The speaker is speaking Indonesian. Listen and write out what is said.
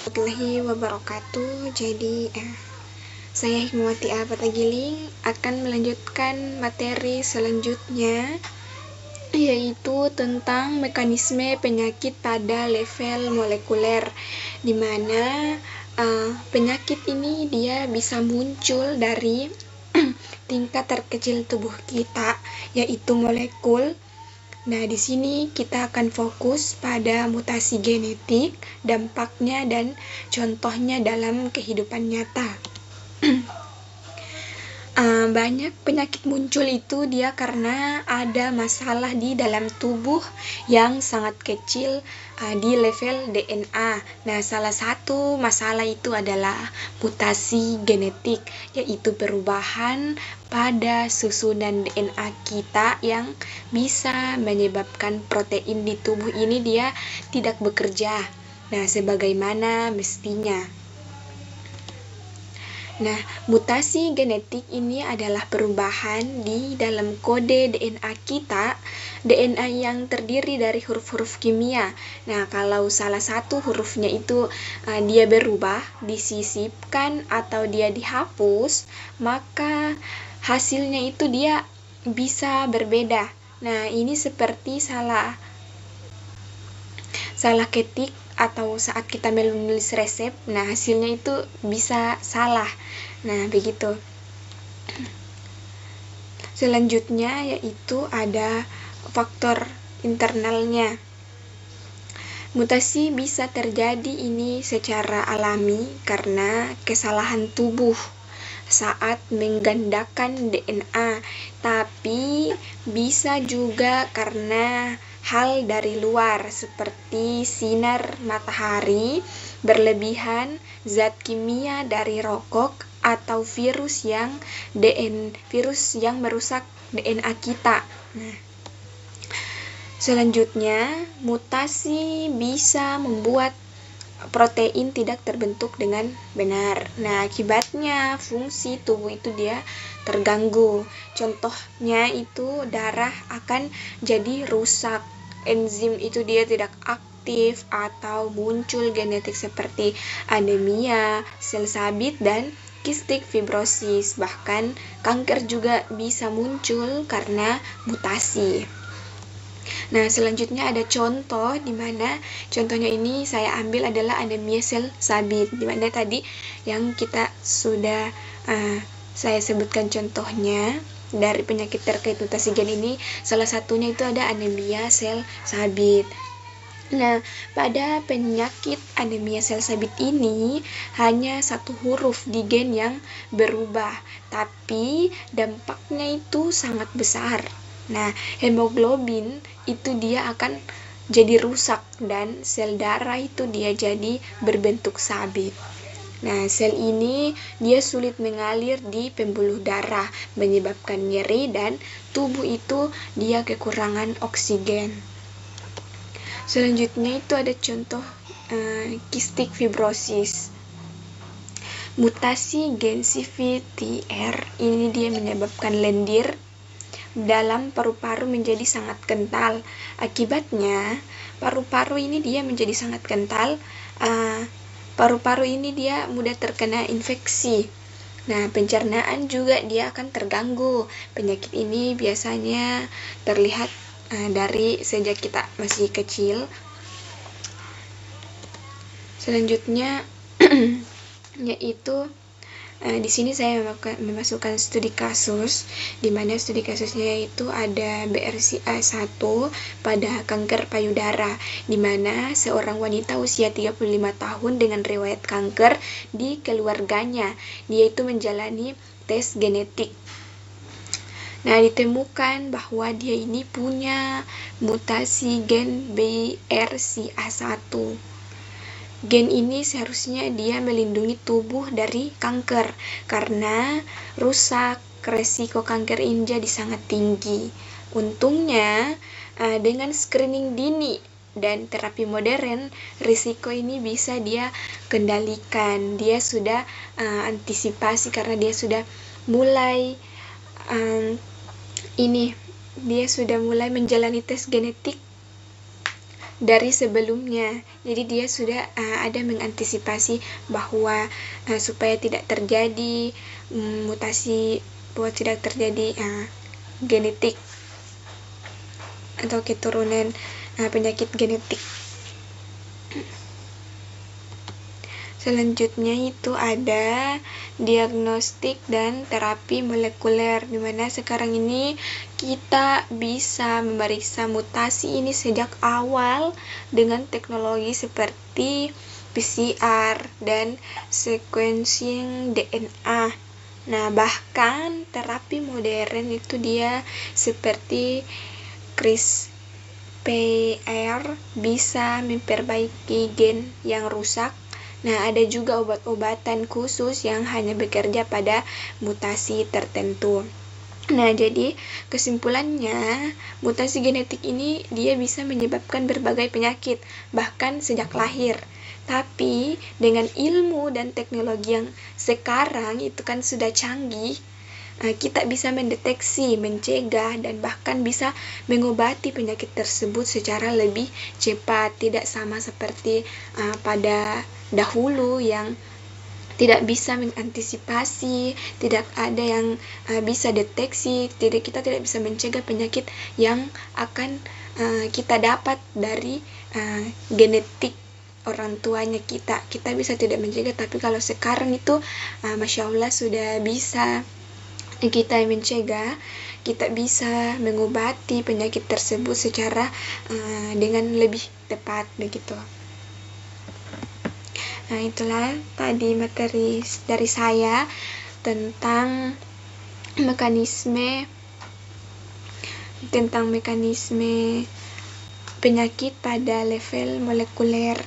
Warahmatullahi wabarakatuh. Jadi saya Hikmawati Al-Fathagiling akan melanjutkan materi selanjutnya, yaitu tentang mekanisme penyakit pada level molekuler, di mana penyakit ini dia bisa muncul dari tingkat terkecil tubuh kita, yaitu molekul. Nah, di sini kita akan fokus pada mutasi genetik, dampaknya, dan contohnya dalam kehidupan nyata. Banyak penyakit muncul itu dia karena ada masalah di dalam tubuh yang sangat kecil di level DNA. Nah, salah satu masalah itu adalah mutasi genetik, yaitu perubahan pada susunan DNA kita yang bisa menyebabkan protein di tubuh ini dia tidak bekerja. Nah, sebagaimana mestinya. Nah, mutasi genetik ini adalah perubahan di dalam kode DNA kita, DNA yang terdiri dari huruf-huruf kimia. Nah, kalau salah satu hurufnya itu dia berubah, disisipkan atau dia dihapus, maka hasilnya itu dia bisa berbeda. Nah, ini seperti salah ketik atau saat kita menulis resep, nah hasilnya itu bisa salah. Nah, begitu. Selanjutnya yaitu ada faktor internalnya. Mutasi bisa terjadi ini secara alami karena kesalahan tubuh saat menggandakan DNA, tapi bisa juga karena hal dari luar seperti sinar matahari berlebihan, zat kimia dari rokok, atau virus yang merusak DNA kita. Nah, selanjutnya, mutasi bisa membuat protein tidak terbentuk dengan benar. Nah, akibatnya fungsi tubuh itu dia terganggu. Contohnya itu darah akan jadi rusak, enzim itu dia tidak aktif, atau muncul genetik seperti anemia, sel sabit, dan kistik fibrosis. Bahkan kanker juga bisa muncul karena mutasi. Nah, selanjutnya ada contoh di mana contohnya ini saya ambil adalah anemia sel sabit, di mana tadi yang kita sudah saya sebutkan contohnya dari penyakit terkait mutasi gen ini, salah satunya itu ada anemia sel sabit. Nah, pada penyakit anemia sel sabit ini hanya satu huruf di gen yang berubah, tapi dampaknya itu sangat besar. Nah, hemoglobin itu dia akan jadi rusak dan sel darah itu dia jadi berbentuk sabit. Nah, sel ini dia sulit mengalir di pembuluh darah, menyebabkan nyeri dan tubuh itu dia kekurangan oksigen. Selanjutnya itu ada contoh kistik fibrosis. Mutasi gen CFTR ini dia menyebabkan lendir dalam paru-paru menjadi sangat kental. Akibatnya, paru-paru ini dia menjadi sangat kental. Paru-paru ini dia mudah terkena infeksi. Nah, pencernaan juga dia akan terganggu. Penyakit ini biasanya terlihat dari sejak kita masih kecil. Selanjutnya yaitu di sini saya memasukkan studi kasus, di mana studi kasusnya itu ada BRCA1 pada kanker payudara, di mana seorang wanita usia 35 tahun dengan riwayat kanker di keluarganya, dia itu menjalani tes genetik. Nah, ditemukan bahwa dia ini punya mutasi gen BRCA1. Gen ini seharusnya dia melindungi tubuh dari kanker, karena rusak resiko kanker ini jadi sangat tinggi. Untungnya, dengan screening dini dan terapi modern, risiko ini bisa dia kendalikan. Dia sudah antisipasi karena dia sudah mulai dia sudah mulai menjalani tes genetik dari sebelumnya. Jadi dia sudah ada mengantisipasi bahwa supaya tidak terjadi mutasi, bahwa tidak terjadi genetik atau keturunan penyakit genetik. Selanjutnya itu ada diagnostik dan terapi molekuler, di mana sekarang ini kita bisa memeriksa mutasi ini sejak awal dengan teknologi seperti PCR dan sequencing DNA. Nah, bahkan terapi modern itu dia seperti CRISPR bisa memperbaiki gen yang rusak. Nah, ada juga obat-obatan khusus yang hanya bekerja pada mutasi tertentu. Nah, jadi kesimpulannya, mutasi genetik ini dia bisa menyebabkan berbagai penyakit, bahkan sejak lahir. Tapi dengan ilmu dan teknologi yang sekarang itu kan sudah canggih, kita bisa mendeteksi, mencegah, dan bahkan bisa mengobati penyakit tersebut secara lebih cepat. Tidak sama seperti pada dahulu yang tidak bisa mengantisipasi, tidak ada yang bisa deteksi, kita tidak bisa mencegah penyakit yang akan kita dapat dari genetik orang tuanya kita bisa tidak mencegah. Tapi kalau sekarang itu Masya Allah sudah bisa kita mencegah, kita bisa mengobati penyakit tersebut secara dengan lebih tepat begitu. Nah, itulah tadi materi dari saya tentang mekanisme penyakit pada level molekuler.